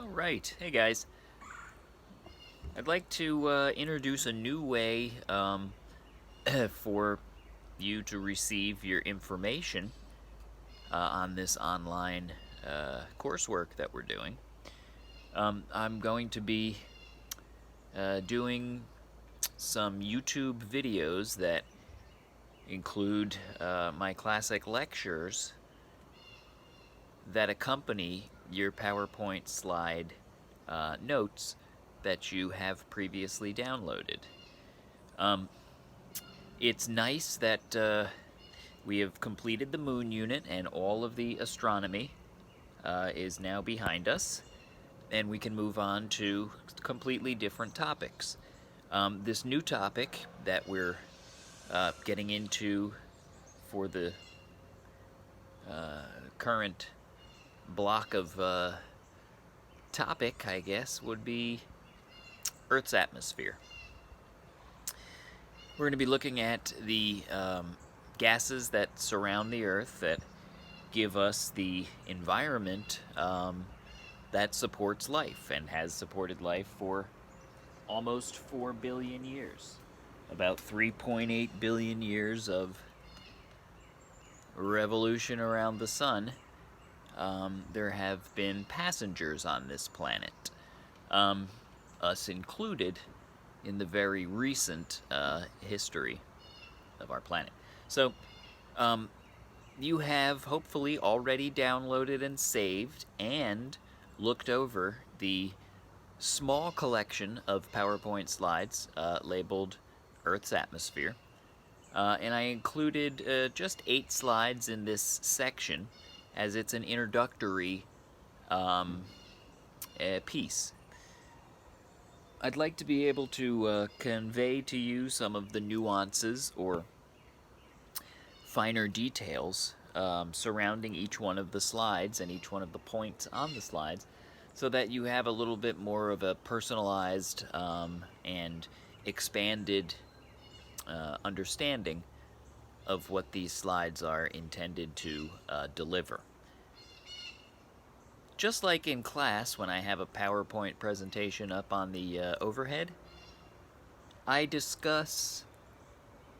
Alright, hey guys. I'd like to introduce a new way for you to receive your information on this online coursework that we're doing. I'm going to be doing some YouTube videos that include my classic lectures that accompany your PowerPoint slide notes that you have previously downloaded. It's nice that we have completed the moon unit and all of the astronomy is now behind us, and we can move on to completely different topics. This new topic that we're getting into for the current block of topic, I guess, would be Earth's atmosphere. We're going to be looking at the gases that surround the Earth that give us the environment that supports life and has supported life for almost 4 billion years. About 3.8 billion years of revolution around the sun. There have been passengers on this planet, us included, in the very recent history of our planet. So, you have hopefully already downloaded and saved and looked over the small collection of PowerPoint slides labeled Earth's Atmosphere. And I included just 8 slides in this section, as it's an introductory piece. I'd like to be able to convey to you some of the nuances or finer details surrounding each one of the slides and each one of the points on the slides, so that you have a little bit more of a personalized and expanded understanding of what these slides are intended to deliver. Just like in class, when I have a PowerPoint presentation up on the overhead, I discuss,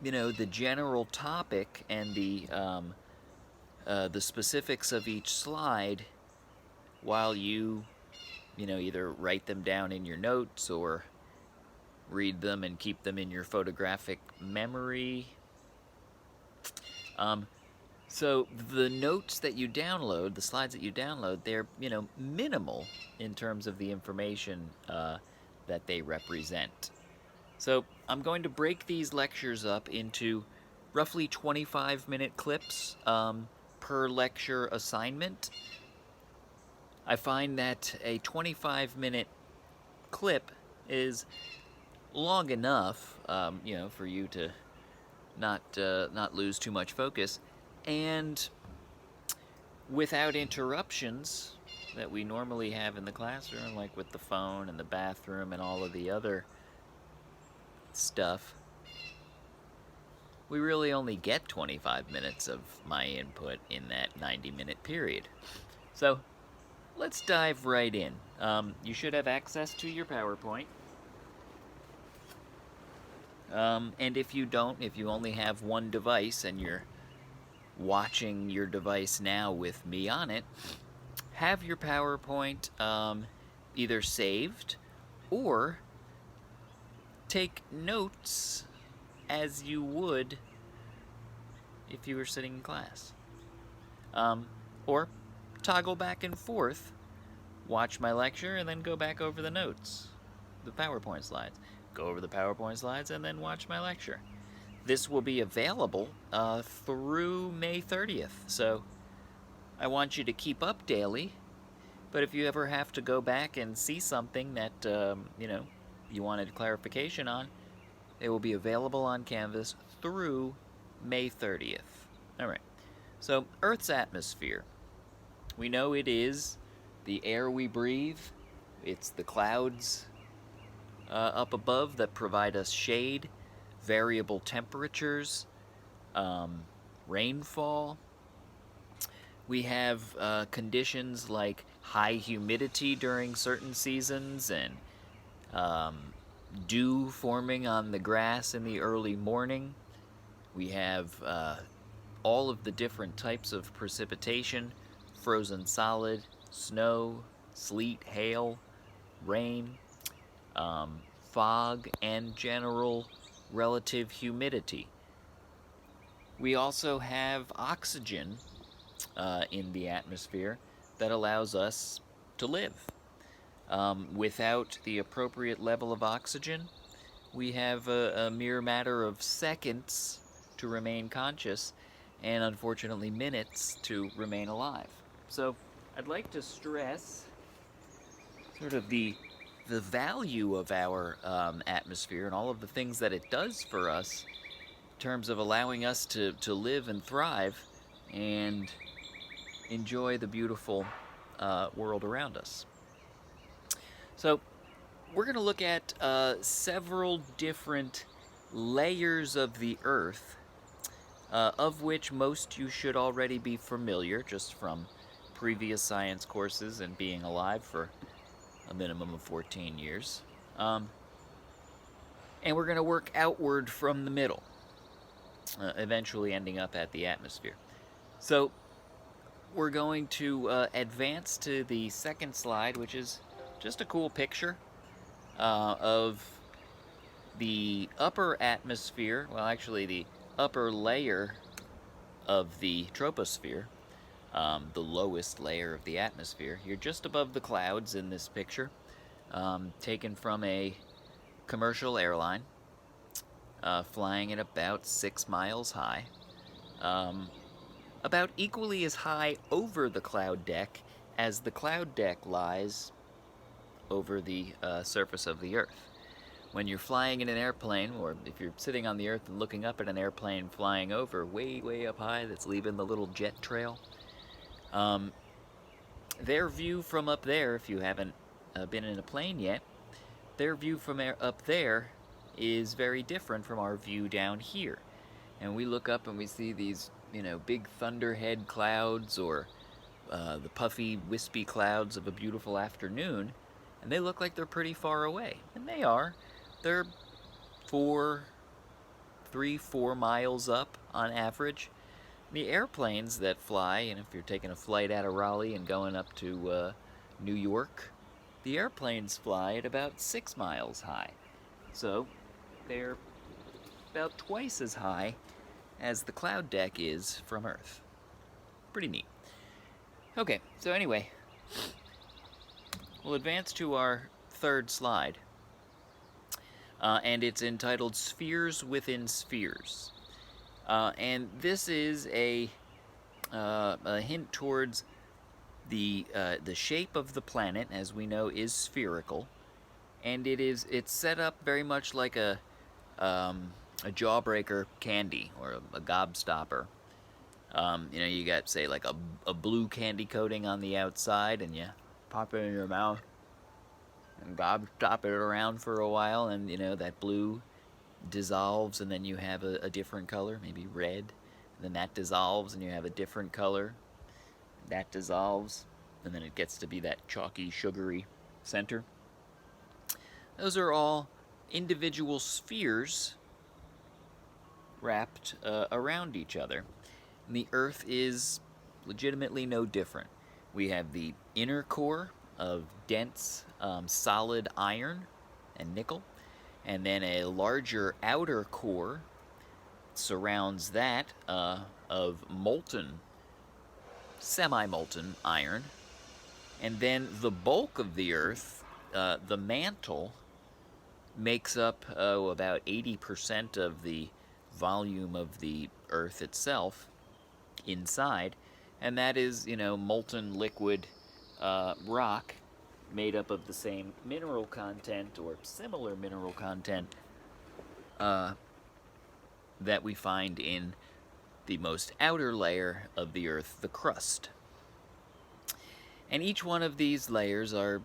the general topic and the specifics of each slide, while you, either write them down in your notes or read them and keep them in your photographic memory. So the notes that you download, the slides that you download, they're, minimal in terms of the information that they represent. So I'm going to break these lectures up into roughly 25-minute clips per lecture assignment. I find that a 25-minute clip is long enough, for you to not lose too much focus, and without interruptions that we normally have in the classroom, like with the phone and the bathroom and all of the other stuff. We really only get 25 minutes of my input in that 90-minute period. So let's dive right in. You should have access to your PowerPoint. And if you don't, if you only have one device and you're watching your device now with me on it, have your PowerPoint either saved or take notes as you would if you were sitting in class. Or toggle back and forth, watch my lecture, and then go back over the notes, the PowerPoint slides. Go over the PowerPoint slides and then watch my lecture. This will be available through May 30th, so I want you to keep up daily, but if you ever have to go back and see something that, you wanted clarification on, it will be available on Canvas through May 30th. Alright, so Earth's atmosphere. We know it is the air we breathe. It's the clouds up above that provide us shade, variable temperatures, rainfall. We have conditions like high humidity during certain seasons, and um, dew forming on the grass in the early morning. We have all of the different types of precipitation: frozen solid, snow, sleet, hail, rain, fog, and general relative humidity. We also have oxygen in the atmosphere that allows us to live. Without the appropriate level of oxygen, we have a mere matter of seconds to remain conscious, and unfortunately minutes to remain alive. So I'd like to stress sort of the value of our atmosphere and all of the things that it does for us in terms of allowing us to live and thrive and enjoy the beautiful world around us. So we're going to look at several different layers of the Earth, of which most you should already be familiar just from previous science courses and being alive for a minimum of 14 years. And we're going to work outward from the middle, eventually ending up at the atmosphere. So we're going to advance to the second slide, which is just a cool picture of the upper atmosphere, well, actually the upper layer of the troposphere, the lowest layer of the atmosphere. You're just above the clouds in this picture, taken from a commercial airline, flying at about 6 miles high, about equally as high over the cloud deck as the cloud deck lies over the surface of the Earth. When you're flying in an airplane, or if you're sitting on the Earth and looking up at an airplane flying over way, way up high that's leaving the little jet trail, their view from up there, if you haven't been in a plane yet, their view from up there is very different from our view down here. And we look up and we see these, big thunderhead clouds, or the puffy, wispy clouds of a beautiful afternoon, and they look like they're pretty far away. And they are. They're 4 miles up on average. The airplanes that fly, and if you're taking a flight out of Raleigh and going up to New York, the airplanes fly at about 6 miles high. So they're about twice as high as the cloud deck is from Earth. Pretty neat. Okay, so anyway, we'll advance to our third slide. And it's entitled Spheres Within Spheres. And this is a hint towards the shape of the planet, as we know, is spherical, and it's set up very much like a jawbreaker candy, or a gobstopper. You got, say, like a blue candy coating on the outside, and you pop it in your mouth and gobstop it around for a while, and that blue dissolves, and then you have a different color, maybe red, and then that dissolves and you have a different color, that dissolves, and then it gets to be that chalky, sugary center. Those are all individual spheres wrapped around each other. And the Earth is legitimately no different. We have the inner core of dense, solid iron and nickel, and then a larger outer core surrounds that of molten, semi-molten iron. And then the bulk of the Earth, the mantle, makes up about 80% of the volume of the Earth itself inside, and that is, molten liquid rock made up of the same mineral content, or similar mineral content, that we find in the most outer layer of the Earth, the crust. And each one of these layers are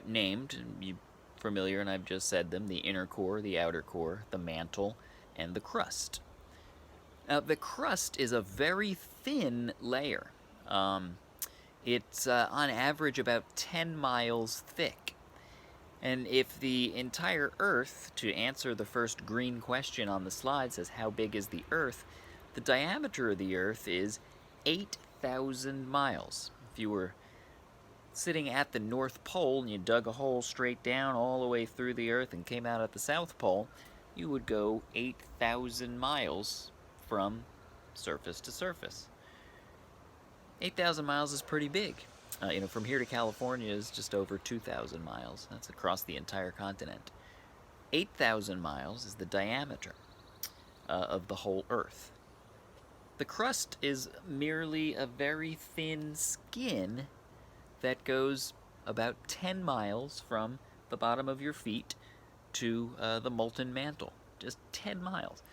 named, you're familiar, and I've just said them: the inner core, the outer core, the mantle, and the crust. Now, the crust is a very thin layer. It's on average about 10 miles thick. And if the entire Earth, to answer the first green question on the slide, says how big is the Earth, the diameter of the Earth is 8,000 miles. If you were sitting at the North Pole and you dug a hole straight down all the way through the Earth and came out at the South Pole, you would go 8,000 miles from surface to surface. 8,000 miles is pretty big. From here to California is just over 2,000 miles. That's across the entire continent. 8,000 miles is the diameter of the whole Earth. The crust is merely a very thin skin that goes about 10 miles from the bottom of your feet to the molten mantle. Just 10 miles.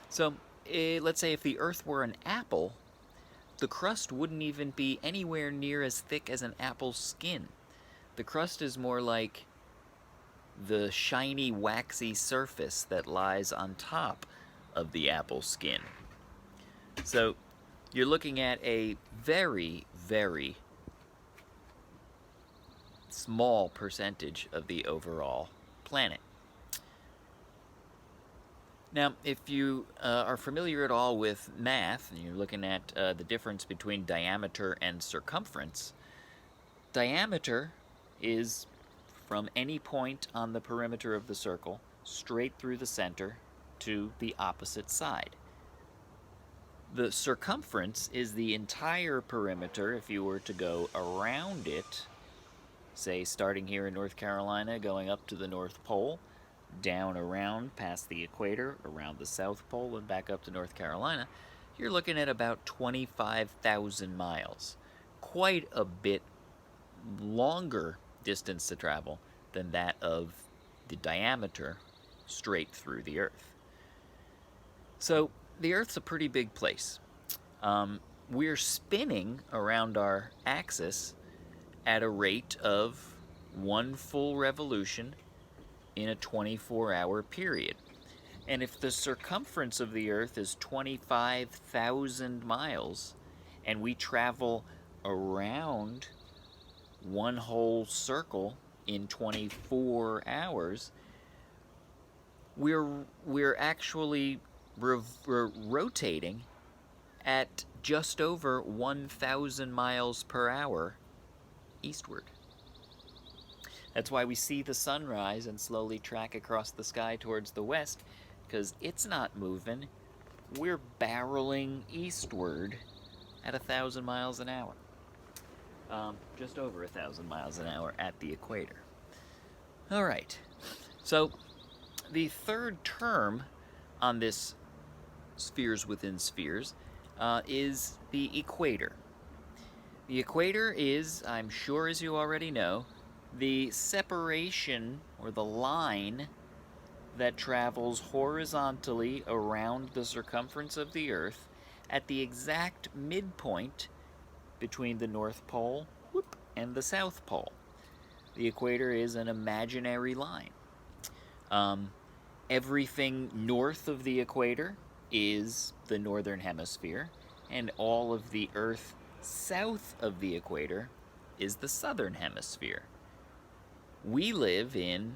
So let's say if the Earth were an apple, the crust wouldn't even be anywhere near as thick as an apple's skin. The crust is more like the shiny, waxy surface that lies on top of the apple skin. So you're looking at a very, very small percentage of the overall planet. Now, if you are familiar at all with math, and you're looking at the difference between diameter and circumference, diameter is from any point on the perimeter of the circle straight through the center to the opposite side. The circumference is the entire perimeter if you were to go around it, say starting here in North Carolina, going up to the North Pole, down around past the equator, around the South Pole, and back up to North Carolina, you're looking at about 25,000 miles. Quite a bit longer distance to travel than that of the diameter straight through the Earth. So the Earth's a pretty big place. We're spinning around our axis at a rate of 1 full revolution in a 24-hour period. And if the circumference of the Earth is 25,000 miles, and we travel around one whole circle in 24 hours, we're actually rotating at just over 1,000 miles per hour eastward. That's why we see the sun rise and slowly track across the sky towards the west, because it's not moving. We're barreling eastward at 1,000 miles an hour. Just over 1,000 miles an hour at the equator. All right. So the third term on this spheres within spheres is the equator. The equator is, I'm sure as you already know, the separation or the line that travels horizontally around the circumference of the Earth at the exact midpoint between the North Pole and the South Pole. The equator is an imaginary line. Everything north of the equator is the northern hemisphere, and all of the Earth south of the equator is the southern hemisphere. We live in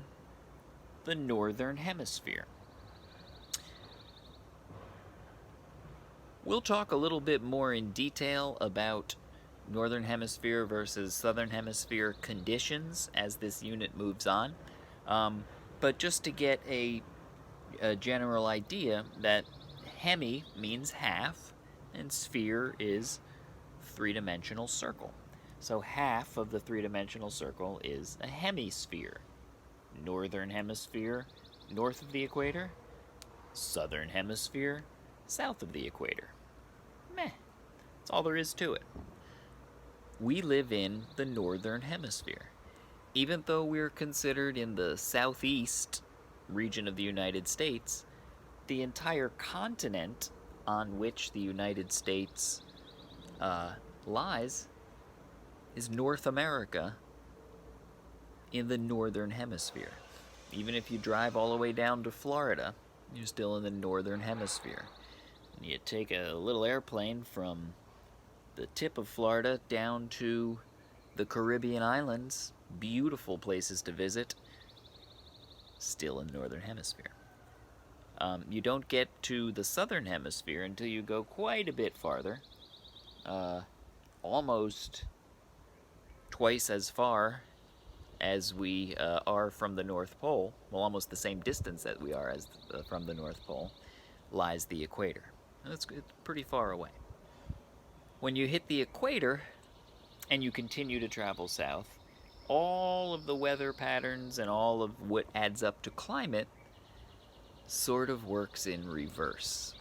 the northern hemisphere. We'll talk a little bit more in detail about northern hemisphere versus southern hemisphere conditions as this unit moves on. But just to get a general idea that hemi means half and sphere is three-dimensional circle. So half of the three-dimensional circle is a hemisphere. Northern hemisphere, north of the equator. Southern hemisphere, south of the equator. Meh. That's all there is to it. We live in the northern hemisphere. Even though we're considered in the southeast region of the United States, the entire continent on which the United States lies is North America in the northern hemisphere. Even if you drive all the way down to Florida, you're still in the northern hemisphere. And you take a little airplane from the tip of Florida down to the Caribbean islands. Beautiful places to visit. Still in the Northern Hemisphere. You don't get to the Southern Hemisphere until you go quite a bit farther. Almost twice as far as we are from the North Pole. Well, almost the same distance that we are as from the North Pole lies the equator. It's pretty far away. When you hit the equator and you continue to travel south, all of the weather patterns and all of what adds up to climate sort of works in reverse.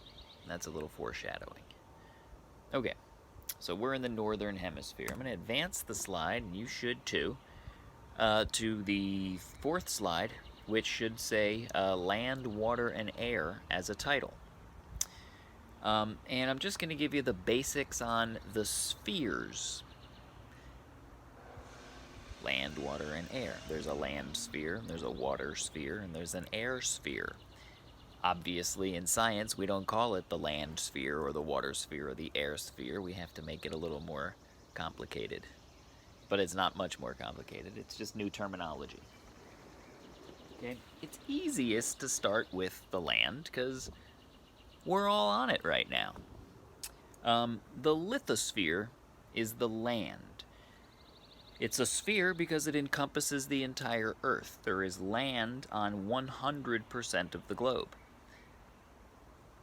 That's a little foreshadowing. Okay, so we're in the Northern Hemisphere. I'm going to advance the slide, and you should too, to the fourth slide, which should say Land, Water, and Air as a title. And I'm just going to give you the basics on the spheres. Land, water, and air. There's a land sphere, there's a water sphere, and there's an air sphere. Obviously, in science, we don't call it the land sphere or the water sphere or the air sphere. We have to make it a little more complicated. But it's not much more complicated. It's just new terminology. Okay? It's easiest to start with the land because we're all on it right now. The lithosphere is the land. It's a sphere because it encompasses the entire Earth. There is land on 100% of the globe.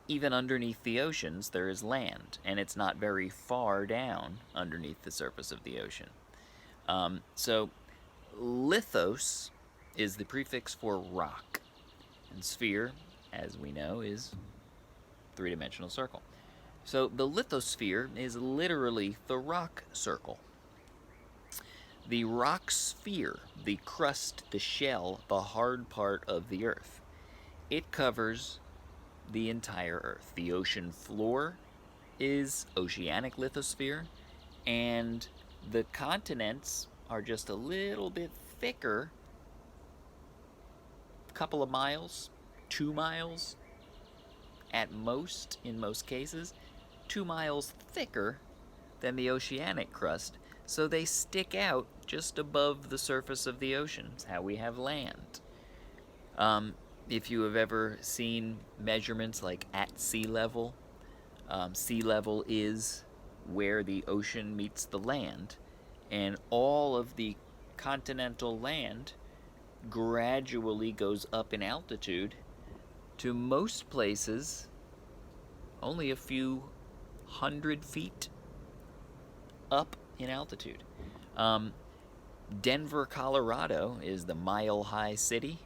Even underneath the oceans, there is land, and it's not very far down underneath the surface of the ocean. So, lithos is the prefix for rock, and sphere, as we know, is three-dimensional circle. So, the lithosphere is literally the rock circle. The rock sphere, the crust, the shell, the hard part of the Earth, it covers the entire Earth. The ocean floor is oceanic lithosphere, and the continents are just a little bit thicker, a couple of miles, 2 miles at most, in most cases, 2 miles thicker than the oceanic crust. So they stick out just above the surface of the ocean. It's how we have land. If you have ever seen measurements like at sea level is where the ocean meets the land, and all of the continental land gradually goes up in altitude to most places only a few 100 feet up in altitude. Denver, Colorado is the Mile High City,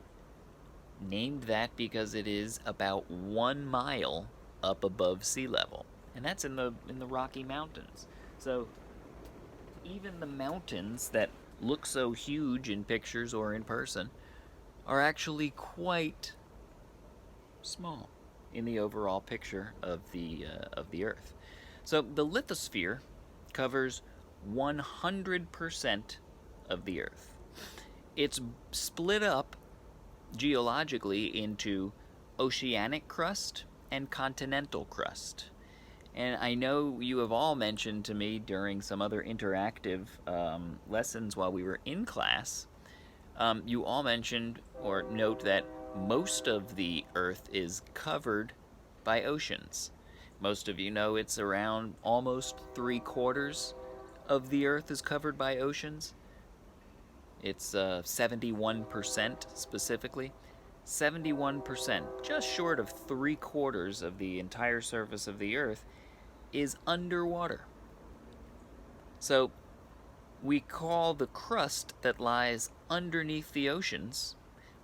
named that because it is about 1 mile up above sea level, and that's in the Rocky Mountains. So even the mountains that look so huge in pictures or in person are actually quite small in the overall picture of the Earth. So the lithosphere covers 100% of the Earth. It's split up geologically into oceanic crust and continental crust. And I know you have all mentioned to me during some other interactive lessons while we were in class, you all mentioned or note that most of the Earth is covered by oceans. Most of you know it's around almost 3/4 of the Earth is covered by oceans. It's 71% specifically. 71%, just short of 3/4 of the entire surface of the Earth, is underwater. So we call the crust that lies underneath the oceans,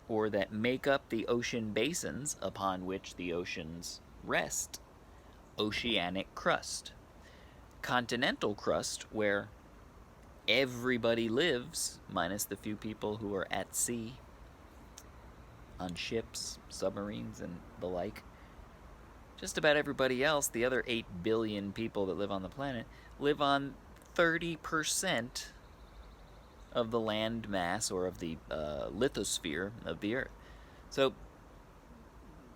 or that make up the ocean basins upon which the oceans rest, oceanic crust. Continental crust, where everybody lives, minus the few people who are at sea, on ships, submarines, and the like. Just about everybody else, the other 8 billion people that live on the planet, live on 30% of the land mass, or of the lithosphere of the Earth. So,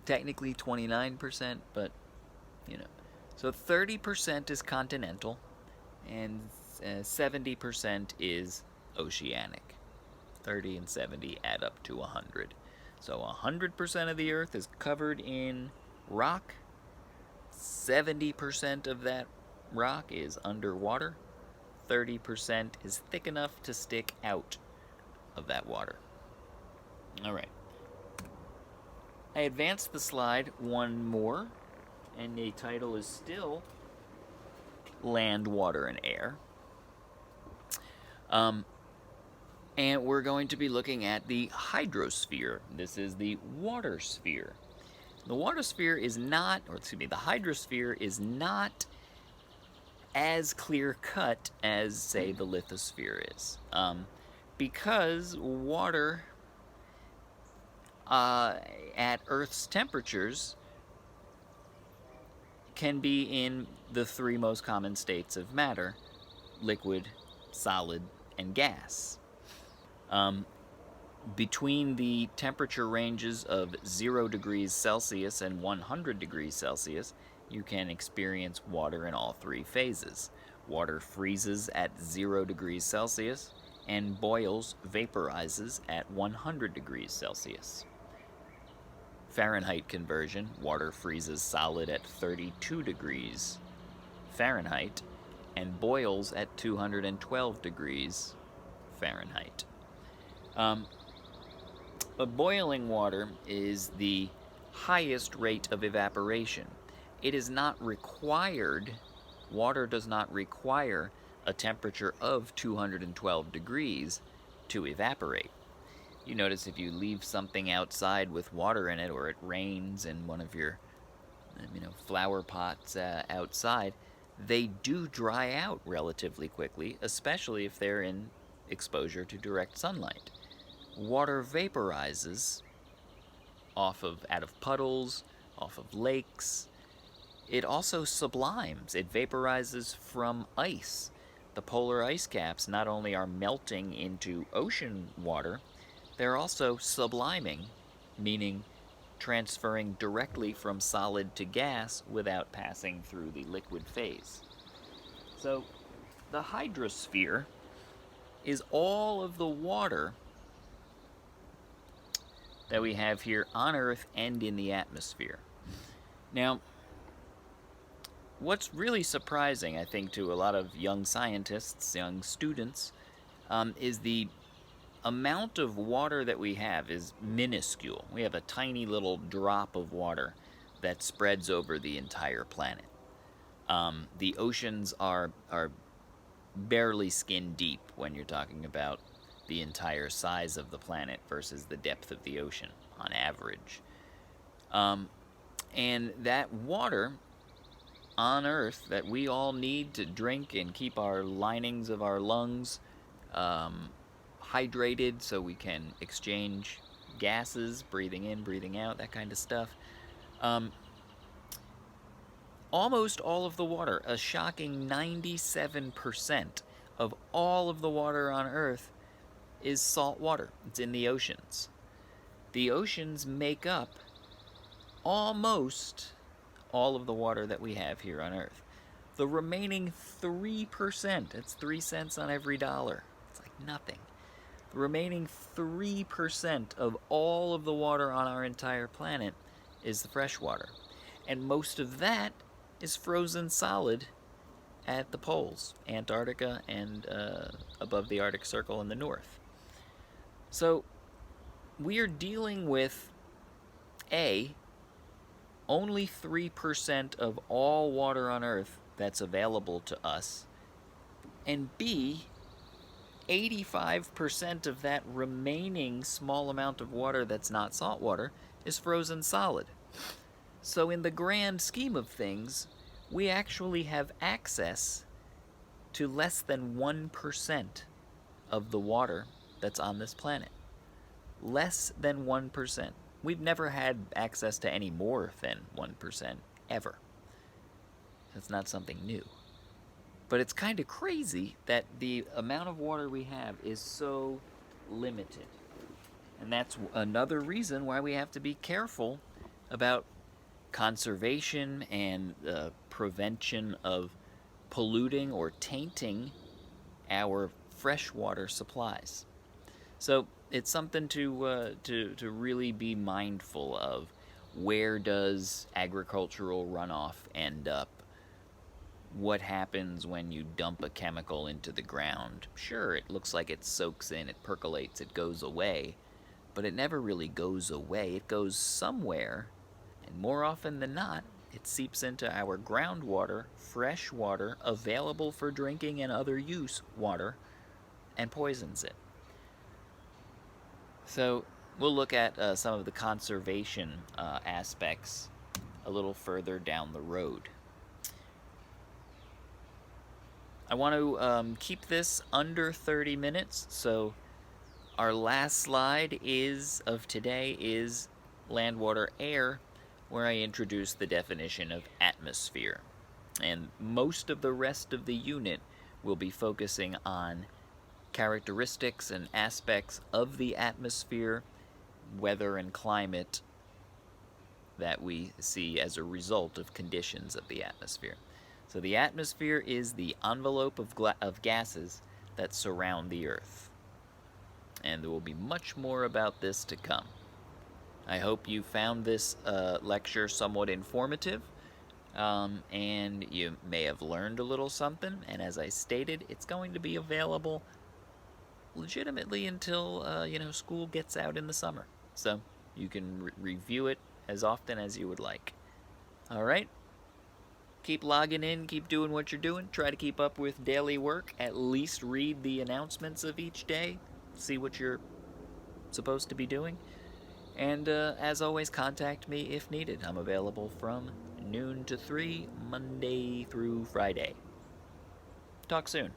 technically 29%, but, So 30% is continental, and 70% is oceanic. 30 and 70 add up to 100. So 100% of the Earth is covered in rock. 70% of that rock is underwater. 30% is thick enough to stick out of that water. All right. I advanced the slide one more, and the title is still Land, Water, and Air. And we're going to be looking at the hydrosphere. This is the water sphere. The water sphere is not, or excuse me, the hydrosphere is not as clear cut as, say, the lithosphere is. Because water at Earth's temperatures can be in the three most common states of matter: liquid, solid, and gas. Between the temperature ranges of 0 degrees Celsius and 100 degrees Celsius, you can experience water in all three phases. Water freezes at 0 degrees Celsius and boils, vaporizes at 100 degrees Celsius. Fahrenheit conversion: water freezes solid at 32 degrees Fahrenheit and boils at 212 degrees Fahrenheit. But boiling water is the highest rate of evaporation. It is not required, water does not require a temperature of 212 degrees to evaporate. You notice if you leave something outside with water in it, or it rains in one of your flower pots outside, they do dry out relatively quickly, especially if they're in exposure to direct sunlight. Water vaporizes out of puddles, off of lakes. It also sublimes. It vaporizes from ice. The polar ice caps not only are melting into ocean water, they're also subliming, meaning transferring directly from solid to gas without passing through the liquid phase. So the hydrosphere is all of the water that we have here on Earth and in the atmosphere. Now, what's really surprising, I think, to a lot of young scientists, young students, is the amount of water that we have is minuscule. We have a tiny little drop of water that spreads over the entire planet. The oceans are barely skin deep when you're talking about the entire size of the planet versus the depth of the ocean on average. And that water on Earth that we all need to drink and keep our linings of our lungs hydrated so we can exchange gases, breathing in, breathing out, that kind of stuff. Almost all of the water, a shocking 97% of all of the water on Earth, is salt water. It's in the oceans. The oceans make up almost all of the water that we have here on Earth. The remaining 3%, it's 3 cents on every dollar. It's like nothing. The remaining 3% of all of the water on our entire planet is the fresh water. And most of that is frozen solid at the poles, Antarctica and above the Arctic Circle in the north. So we are dealing with only 3% of all water on Earth that's available to us, and B, 85% of that remaining small amount of water that's not salt water is frozen solid. So in the grand scheme of things, we actually have access to less than 1% of the water that's on this planet. Less than 1%. We've never had access to any more than 1%, ever. That's not something new. But it's kind of crazy that the amount of water we have is so limited. And that's another reason why we have to be careful about conservation and prevention of polluting or tainting our freshwater supplies. So it's something to really be mindful of. Where does agricultural runoff end up? What happens when you dump a chemical into the ground? Sure, it looks like it soaks in, it percolates, it goes away, but it never really goes away. It goes somewhere, and more often than not, it seeps into our groundwater, fresh water, available for drinking and other use water, and poisons it. So we'll look at some of the conservation aspects a little further down the road. I want to keep this under 30 minutes, so our last slide of today is land, water, air, where I introduce the definition of atmosphere. And most of the rest of the unit will be focusing on characteristics and aspects of the atmosphere, weather and climate that we see as a result of conditions of the atmosphere. So the atmosphere is the envelope of gases that surround the Earth. And there will be much more about this to come. I hope you found this lecture somewhat informative, and you may have learned a little something. And as I stated, it's going to be available legitimately until school gets out in the summer. So you can review it as often as you would like. All right? Keep logging in, keep doing what you're doing. Try to keep up with daily work. At least read the announcements of each day. See what you're supposed to be doing. And as always, contact me if needed. I'm available from noon to 3, Monday through Friday. Talk soon.